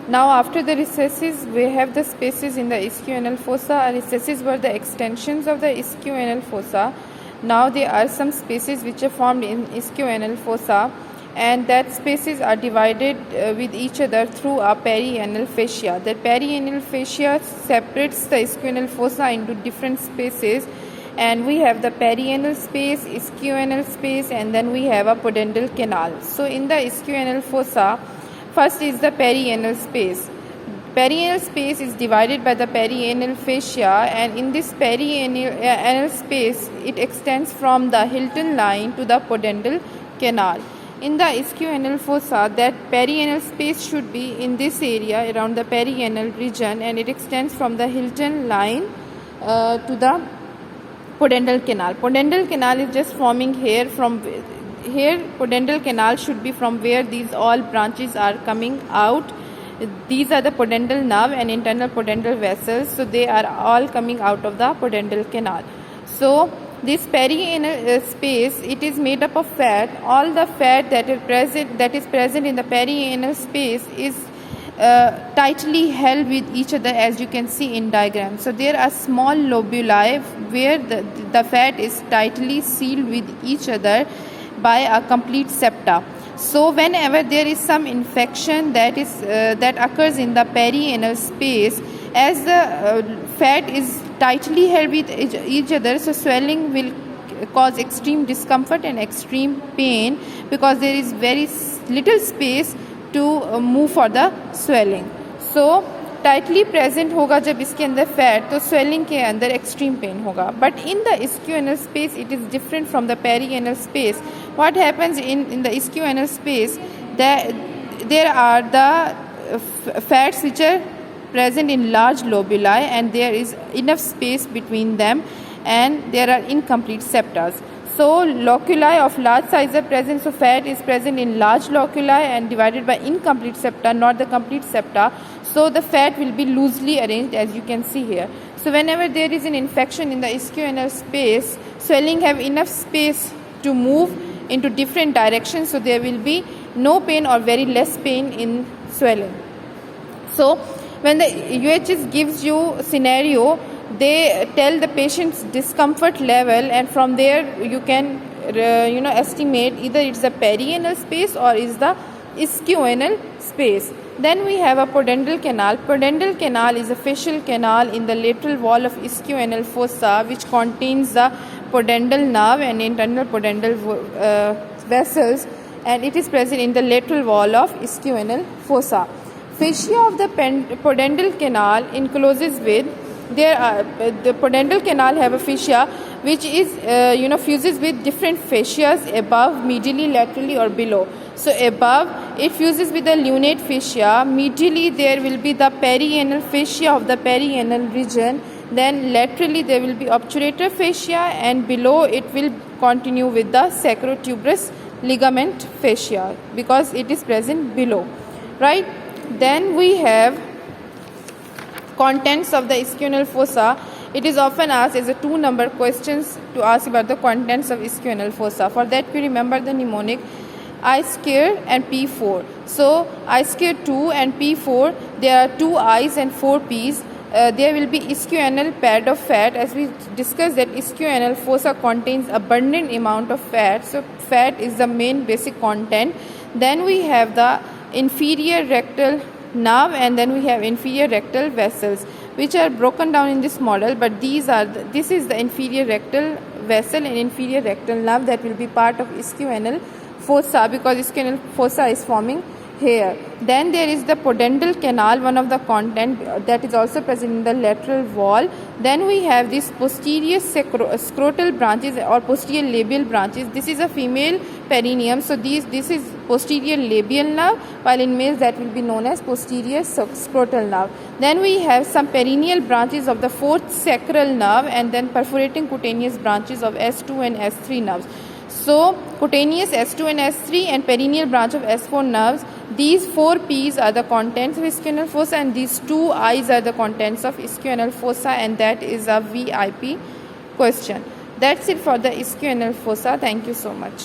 Now after the recesses, we have the spaces in the ischial fossa. Recesses were the extensions of the ischial fossa. Now there are some spaces which are formed in ischial fossa, and that spaces are divided with each other through a perianal fascia. The perianal fascia separates the ischial fossa into different spaces, and we have the perianal space, ischial space, and then we have a pudendal canal. So in the ischial fossa, first is the perianal space. Perianal space is divided by the perianal fascia, and in this perianal space, it extends from the Hilton line to the pudendal canal. In the ischial fossa, that perianal space should be in this area around the perianal region, and it extends from the Hilton line to the pudendal canal. Pudendal canal is just forming here. From here, pudendal canal should be from where these all branches are coming out. These are the pudendal nerve and internal pudendal vessels, so they are all coming out of the pudendal canal. So this perianal space, it is made up of fat. All the fat that is present in the perianal space is tightly held with each other, as you can see in diagram. So there are small lobuli where the fat is tightly sealed with each other by a complete septa. So whenever there is some infection that occurs in the perianal space, as the fat is tightly held with each other, so swelling will cause extreme discomfort and extreme pain, because there is very little space to move for the swelling. So tightly present होगा जब इसके अंदर fat, तो swelling के अंदर extreme pen होगा. But in the ischial space it is different from the perianal space. What happens in the ischial space, that there are the fats which are present in large lobuli, and there is enough space between them, and there are incomplete septas. So loculi of large size are present, so fat is present in large loculi and divided by incomplete septa, not the complete septa. So the fat will be loosely arranged, as you can see here. So whenever there is an infection in the ischial space, swelling have enough space to move into different directions, so there will be no pain or very less pain in swelling. So when the UHS gives you scenario, they tell the patient's discomfort level, and from there you can estimate either it's the perianal space or is the ischial space. Then we have a pudendal canal. Pudendal canal is a fascial canal in the lateral wall of ischial fossa, which contains the pudendal nerve and internal pudendal vessels, and it is present in the lateral wall of ischial fossa. Fascia of the pudendal canal encloses with the pudendal canal have a fascia which is fuses with different fascias above, medially, laterally, or below. So above it fuses with the lunate fascia, medially there will be the perianal fascia of the perianal region, then laterally there will be obturator fascia, and below it will continue with the sacrotuberous ligament fascia, because it is present below, right? Then we have contents of the ischial fossa. It is often asked as a 2-number questions to ask about the contents of ischial fossa. For that we remember the mnemonic I square and P4. So I square 2 and P4, there are 2 I's and 4 P's. There will be ischial pad of fat. As we discussed that ischial fossa contains abundant amount of fat, so fat is the main basic content. Then we have the inferior rectal nerve, and then we have inferior rectal vessels, which are broken down in this model, but this is the inferior rectal vessel and inferior rectal nerve that will be part of ischial fossa, because ischial fossa is forming here. Then there is the pudendal canal, one of the content that is also present in the lateral wall. Then we have these posterior scrotal branches or posterior labial branches. This is a female perineum, so this is posterior labial nerve, while in males that will be known as posterior scrotal nerve. Then we have some perineal branches of the 4th sacral nerve, and then perforating cutaneous branches of S2 and S3 nerves. So cutaneous S2 and S3 and perineal branch of S4 nerves, these 4 P's are the contents of ischial fossa, and these 2 I's are the contents of ischial fossa, and that is a VIP question. That's it for the ischial fossa. Thank you so much.